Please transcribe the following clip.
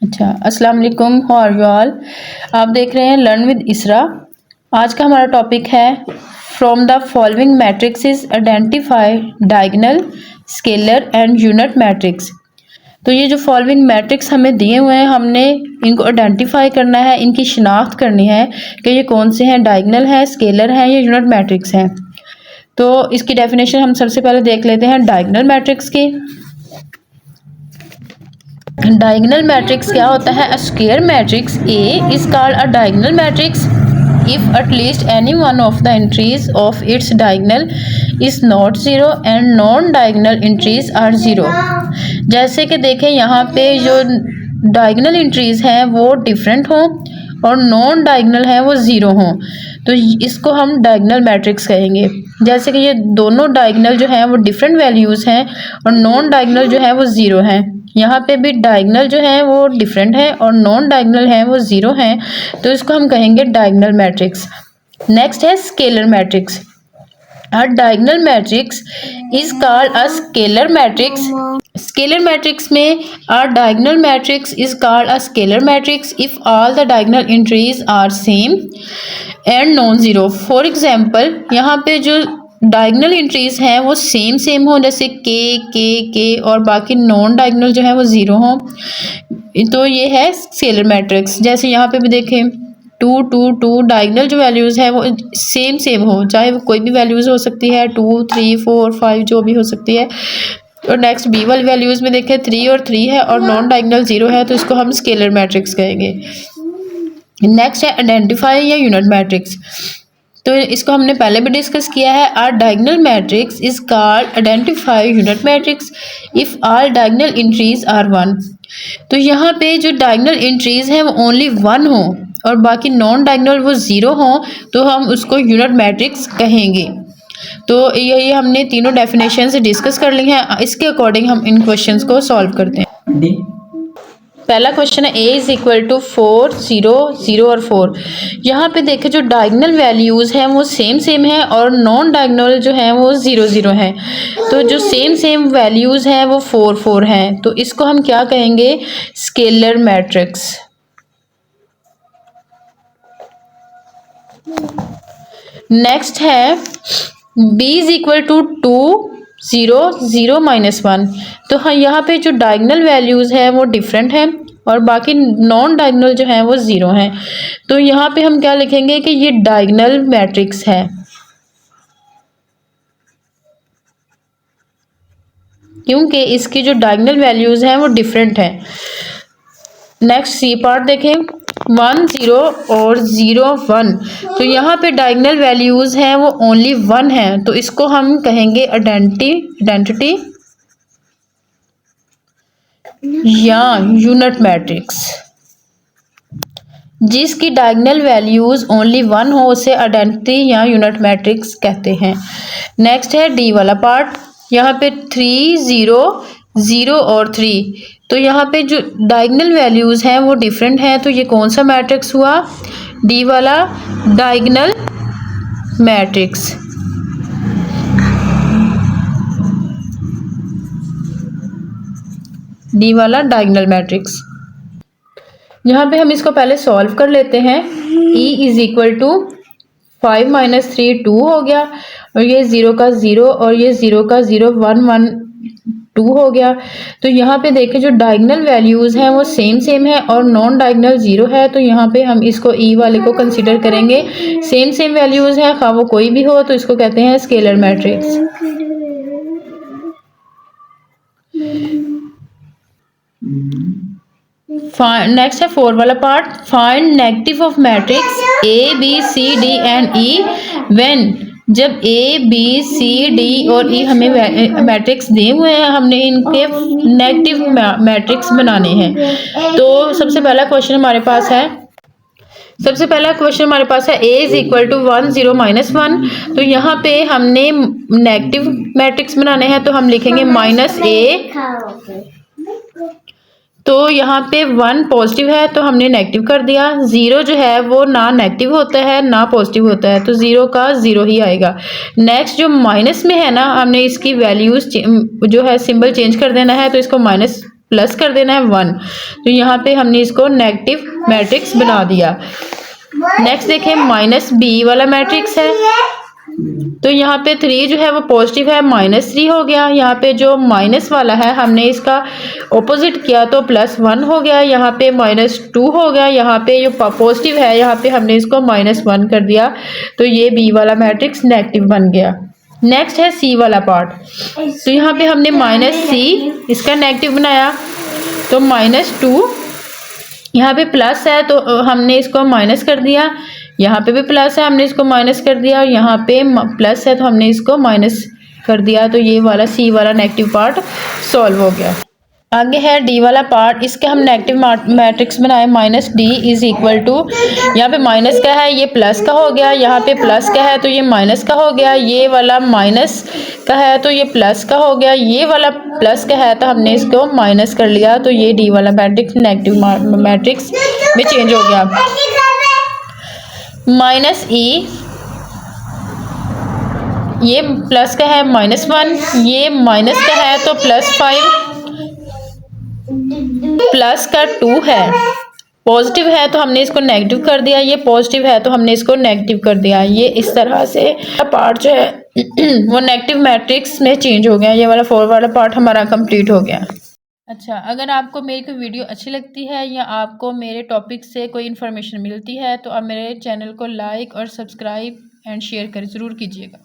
अच्छा, अस्सलाम वालेकुम, हाउ आर यू ऑल। आप देख रहे हैं लर्न विद इसरा। आज का हमारा टॉपिक है from the following matrixes identify diagonal, scalar and unit matrix. तो ये जो फॉलोइंग मैट्रिक्स हमें दिए हुए हैं, हमने इनको आइडेंटिफाई करना है, इनकी शिनाख्त करनी है कि ये कौन से हैं, डायगोनल है, स्केलर है या यूनिट मैट्रिक्स हैं। तो इसकी डेफिनेशन हम सबसे पहले देख लेते हैं डायगोनल मैट्रिक्स की। डायगोनल मैट्रिक्स क्या होता है? A square matrix A is called a diagonal matrix if at least any one of the entries of its diagonal is not zero and non-diagonal entries are zero। जैसे कि देखें यहाँ पे जो डायगोनल एंट्रीज हैं वो डिफरेंट हों और नॉन डायगोनल है वो ज़ीरो हों, तो इसको हम डायगोनल मैट्रिक्स कहेंगे। जैसे कि ये दोनों डायगोनल जो हैं वो डिफरेंट वैल्यूज़ हैं और नॉन डायगोनल जो है वो ज़ीरो हैं। यहाँ पे भी डायगोनल जो है वो डिफरेंट है और नॉन डायगोनल है वो ज़ीरो हैं, तो इसको हम कहेंगे डायगोनल मैट्रिक्स। नेक्स्ट है scalar matrix. A diagonal matrix is called a scalar matrix। Scalar matrix में a diagonal matrix is called a scalar matrix if all the diagonal entries are same and non-zero। For example, यहाँ पे जो diagonal entries हैं वो same हो, जैसे के और बाकी नॉन डायगोनल जो है वो ज़ीरो हों, तो ये है स्केलर मैट्रिक्स। जैसे यहाँ पे भी देखें टू डायगोनल जो वैल्यूज़ है वो सेम हो, चाहे वो कोई भी वैल्यूज़ हो सकती है, 2 3 4 5 जो भी हो सकती है। और नेक्स्ट बी वाली वैल्यूज़ में देखें 3 और 3 है और नॉन डायगोनल 0 है, तो इसको हम स्केलर मैट्रिक्स कहेंगे। नेक्स्ट है आइडेंटिफाई या यूनिट मैट्रिक्स। तो इसको हमने पहले भी डिस्कस किया है। Are diagonal matrix is called identify unit matrix if all diagonal entries are one. तो यहाँ पे जो डायगोनल एंट्रीज हैं वो ओनली वन हो और बाकी नॉन डायगोनल वो ज़ीरो हों, तो हम उसको यूनिट मैट्रिक्स कहेंगे। तो ये हमने तीनों डेफिनेशन से डिस्कस कर ली हैं। इसके अकॉर्डिंग हम इन क्वेश्चंस को सॉल्व करते हैं। पहला क्वेश्चन है a इज इक्वल टू 4 0 0 और 4। यहाँ पे देखें जो डायगोनल वैल्यूज़ हैं वो सेम है और नॉन डायगोनल जो है वो 0 0 है। तो जो सेम वैल्यूज़ हैं वो 4 4 हैं, तो इसको हम क्या कहेंगे? Scalar matrix. नेक्स्ट है b इज इक्वल टू 2 0 0 -1। तो हाँ, यहाँ पे जो डायगोनल वैल्यूज़ है वो डिफरेंट है और बाकी नॉन डायगोनल जो है वो ज़ीरो हैं, तो यहाँ पे हम क्या लिखेंगे कि ये डायगोनल मैट्रिक्स है, क्योंकि इसकी जो डायगोनल वैल्यूज़ हैं वो डिफरेंट है। नेक्स्ट सी पार्ट देखें 1 0 और 0 1। तो यहाँ पे डायगोनल वैल्यूज़ हैं वो ओनली 1 है, तो इसको हम कहेंगे आइडेंटिटी या यूनिट मैट्रिक्स। जिसकी डायगोनल वैल्यूज़ ओनली 1 हो उसे आइडेंटिटी या यूनिट मैट्रिक्स कहते हैं। नेक्स्ट है डी वाला पार्ट। यहाँ पे 3 0 0 और 3। तो यहाँ पे जो डायगोनल वैल्यूज़ हैं वो डिफरेंट हैं, तो ये कौन सा मैट्रिक्स हुआ? डी वाला डायगोनल मैट्रिक्स। डी वाला डायगोनल मैट्रिक्स। यहाँ पे हम इसको पहले सॉल्व कर लेते हैं। e इज इक्वल टू 5 - 3 2 हो गया और ये 0 का 0 और ये 0 का 0 1 1 2 हो गया। तो यहाँ पे देखें जो डायगोनल वैल्यूज़ हैं वो सेम है और नॉन डायगोनल 0 है, तो यहाँ पे हम इसको e वाले को कंसीडर करेंगे। सेम वैल्यूज़ हैं, खा वो कोई भी हो, तो इसको कहते हैं स्केलर मैट्रिक्स। नेक्स्ट है 4 वाला part. Find negative of matrix A B C D and E when. जब ए बी सी डी और ई हमें मैट्रिक्स दिए हुए हैं, हमने इनके नेगेटिव मैट्रिक्स बनाने हैं। तो सबसे पहला क्वेश्चन हमारे पास है a इज इक्वल टू 1 0 -1। तो यहाँ पे हमने नेगेटिव मैट्रिक्स बनाने हैं, तो हम लिखेंगे -a। तो यहाँ पे 1 पॉजिटिव है तो हमने नेगेटिव कर दिया। 0 जो है वो ना नेगेटिव होता है ना पॉजिटिव होता है, तो 0 का 0 ही आएगा। नेक्स्ट जो माइनस में है ना, हमने इसकी वैल्यूज जो है सिंबल चेंज कर देना है, तो इसको माइनस प्लस कर देना है 1। तो यहाँ पे हमने इसको नेगेटिव मैट्रिक्स बना दिया। नेक्स्ट देखें माइनस बी वाला मैट्रिक्स है, तो यहाँ पे 3 जो है वो पॉजिटिव है, -3 हो गया। यहाँ पे जो माइनस वाला है हमने इसका ऑपोजिट किया तो +1 हो गया। यहाँ पे -2 हो गया। यहाँ पे जो पॉजिटिव है यहाँ पे हमने इसको -1 कर दिया, तो ये बी वाला मैट्रिक्स नेगेटिव बन गया। नेक्स्ट है सी वाला पार्ट, तो यहाँ पे हमने -c इसका नेगेटिव बनाया, तो -2 यहाँ पे प्लस है तो हमने इसको माइनस कर दिया, यहाँ पे भी प्लस है हमने इसको माइनस कर दिया, और यहाँ पे प्लस है तो हमने इसको माइनस कर दिया। तो ये वाला सी वाला नेगेटिव पार्ट सॉल्व हो गया। आगे है डी वाला पार्ट, इसके हम नेगेटिव मैट्रिक्स बनाए -d इज इक्वल टू, यहाँ पे माइनस का है ये प्लस का हो गया, यहाँ पे प्लस का है तो ये माइनस का हो गया, ये वाला माइनस का है तो ये प्लस का हो गया, ये वाला प्लस का है तो हमने इसको माइनस कर लिया, तो ये डी वाला मैट्रिक्स नेगेटिव मैट्रिक्स में चेंज हो गया। -e ये प्लस का है -1, ये माइनस का है तो +5, प्लस का 2 है, पॉजिटिव है तो हमने इसको नेगेटिव कर दिया, ये पॉजिटिव है तो हमने इसको नेगेटिव कर दिया। ये इस तरह से पार्ट जो है वो नेगेटिव मैट्रिक्स में चेंज हो गया। ये वाला 4 वाला पार्ट हमारा कंप्लीट हो गया। अच्छा, अगर आपको मेरी कोई वीडियो अच्छी लगती है या आपको मेरे टॉपिक से कोई इन्फॉर्मेशन मिलती है तो आप मेरे चैनल को लाइक और सब्सक्राइब एंड शेयर कर ज़रूर कीजिएगा।